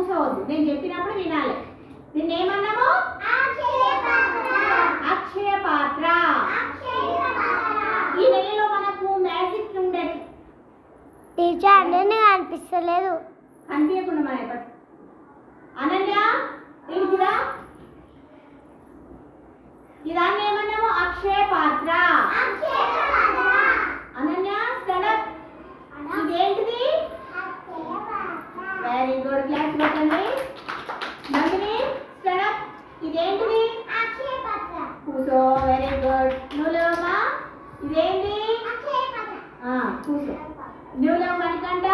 కూర్చోవద్దు, నేను చెప్పినప్పుడు వినాలి. దీన్ని ఏమన్నాము? అక్షయ పాత్ర. ఈ నెలలో మనకు మ్యాజిక్ ఉండే టీచర్ నేను అనిపిస్తలేదు, కనిపించకుండా మన ఎప్పటి అనన్య ఏంటిదా ఇదాన్ని ఏమన్నాము? అక్షయ పాత్ర. అనన్య స్టాండప్. ఇదేంటిది? వెరీ గుడ్, క్లాస్ పెట్టండి. నందిని స్టాండప్. ఇదేంటిది? కూర్చో. Very good. నువ్వు లేవమ్మా. ఇదేంటి? కూర్చో. నువ్వు లేవు మణికంఠ.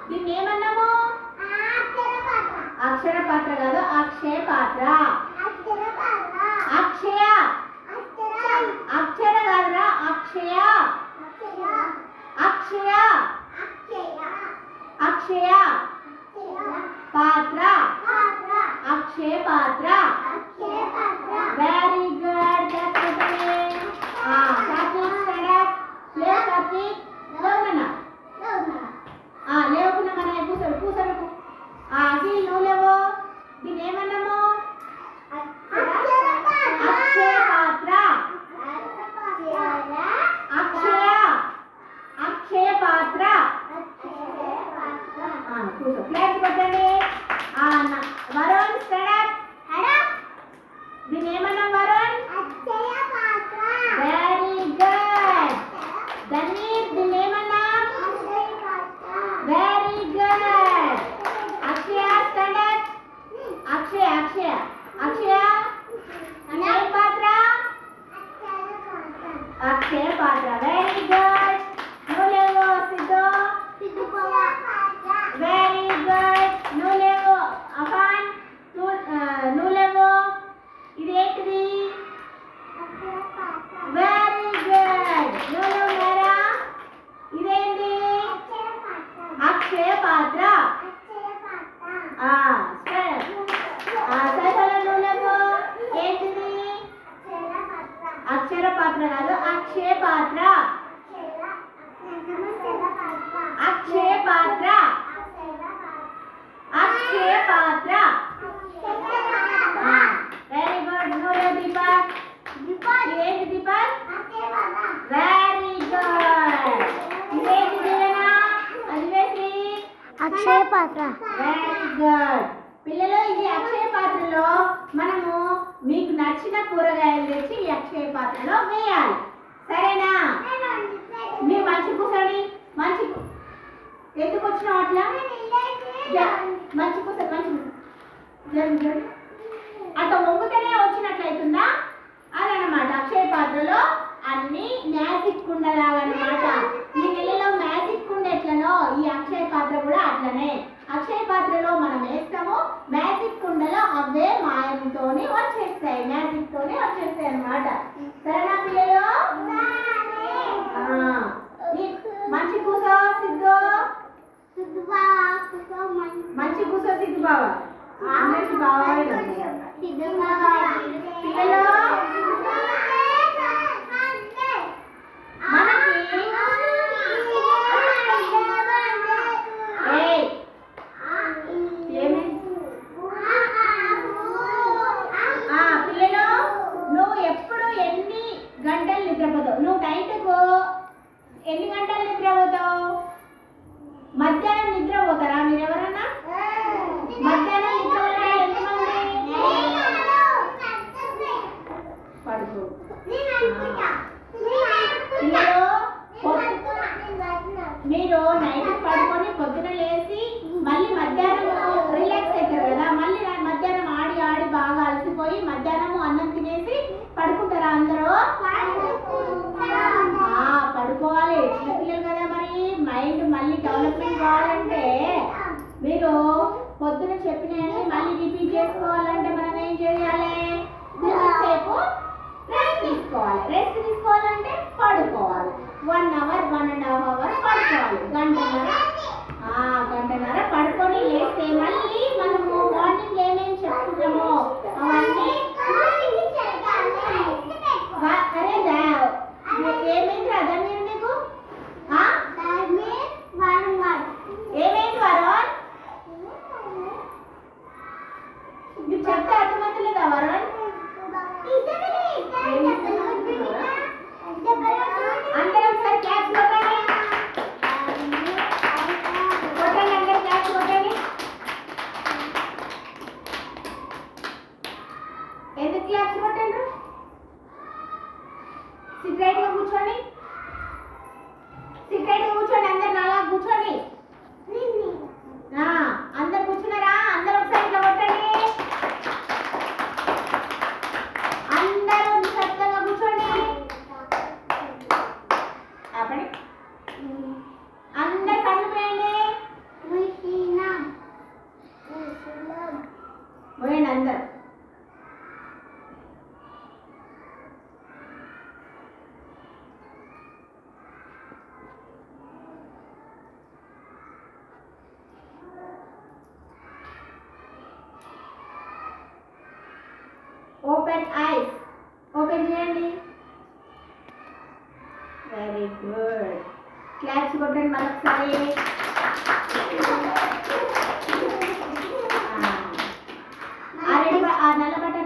దీన్ని ఏమన్నాము? అక్షర పాత్ర కాదు, అక్షయ పాత్ర. అక్షయ అక్షర కాదురా, అక్షయ అక్షయ అక్షయ పాత్ర. అక్షయ పాత్ర. Very good. లేవకున్నా మన కూర్చోడు కూర్చోడు. అఖిల్ నువ్వు లేవు. దీన్ని ఏమన్నాము? అక్షయ పాత్ర. అక్షయ అక్షయ పాత్ర. కూర్చో. క్లాస్ పెట్టండి. వరుణ్ స్టాండప్. దీన్ని ఏమన్నాం వరుణ్? Very good. ధనీర్ దీన్ని ఏమన్నాం? Very good. Akshaya stand up. Akshaya Akshaya Akshaya ఏం పాత్ర? అక్షయ పాత్ర. Very good. నువ్వు లేవు సిద్ధు. Very good. నువ్వు లేవు అఫాన్. నువ్వు లేవు. ఇదేంటిది? Very good. నువ్వు లేవు మేరా. ఇదేంటి? అక్షయ పాత్ర. నువ్వు లేవు. ఏంటిది? అక్షర పాత్ర కాదు, అక్షయ పాత్ర. అక్షయ పాత్ర. అక్షయ పాత్ర. Very good. నువ్వు దీపక్. ఏంటి దీపక్? Very good. ఇదేంటి దీవెన? అదివేసి అక్షయ పాత్ర. Very good. పిల్లలు, ఇది అక్షయ పాత్రలో మనము మీకు నచ్చిన కూరగాయలు తెచ్చి ఈ అక్షయ పాత్రలో వేయాలి. సరేనా? మీరు మంచి కూర్చోండి. మంచి ఎందుకు వచ్చినావు అట్లా? మంచి కూర్చో. మంచి కూర్చో. అట్లా వంగుతేనే వచ్చినట్లయితుందా? అదనమాట అక్షయ పాత్రలో అన్ని మ్యాజిక్ కుండలాగా అనమాట. ఈ నెలలో మ్యాజిక్ కుండ ఎట్లనో ఈ అక్షయ పాత్ర కూడా అట్లనే. అక్షయ పాత్రలో మనం వేస్తాము, మ్యాజిక్ కుండలో అవే మాయంతోనే వచ్చేస్తాయి, మ్యాజిక్ తోనే వచ్చేస్తాయి అన్నమాట. సరేనా పిల్లలు? మంచి కూసో సిద్ధు. మంచి కూసో సిద్ధు బావా. అందరికి బాగా పిల్లలు పిల్లలు, నువ్వు ఎప్పుడు ఎన్ని గంటలు నిద్రపోతావు? నువ్వు నైట్కు ఎన్ని గంటలు నిద్రపోతావు? మధ్యాహ్నం నిద్రపోతారా మీరు ఎవరన్నా? మధ్యాహ్నం నిద్రపోతారా ఎంతమంది? పడుకో. పిల్లలు, మీరు నైట్ పడుకొని పొద్దున లేచి మళ్ళీ మధ్యాహ్నం రిలాక్స్ అవుతారు కదా, మళ్ళీ మధ్యాహ్నం ఆడి ఆడి బాగా అలసిపోయి మధ్యాహ్నం అన్నం తినేసి పడుకుంటారా అందరూ? పడుకోవాలి. చిన్నపిల్లలు కదా, మరి మైండ్ మళ్ళీ డెవలప్మెంట్ కావాలంటే మీరు పొద్దున చెప్పినవన్నీ మళ్ళీ రిపీట్ చేసుకోవాలంటే మనం ఏం చేయాలి? సేపు రెస్ట్ తీసుకోవాలి. రెస్ట్ తీసుకోవాలంటే పడుకోవాలి. 1 అవర్ 1.5 అవర్ పడుకోవాలి. గంటన్నర పడుకొని లేస్తే మళ్ళీ మనము మార్నింగ్ ఏమేమి చెప్పుకుంటామో అవన్నీ ఏమైంది అదా మీరు నీకు? ఏమైంది వరుణ్? గా కూర్చోండి. సిట్ గా కూర్చోండి. అందరు నాలా కూర్చోండి. అందరు కూర్చున్నారా? అందరు ఒకసారి ఇట్లా కొట్టండి. అందరూ నిశ్శబ్దంగా కూర్చోండి. ఆపండి. అందరు కళ్ళు పోయండి. పోయండి అందరు. Open ice. ఓపెన్ చేయండి. Very good. క్లాప్స్ కొట్టండి మరొకసారి. ఆ నల్ల బట్ట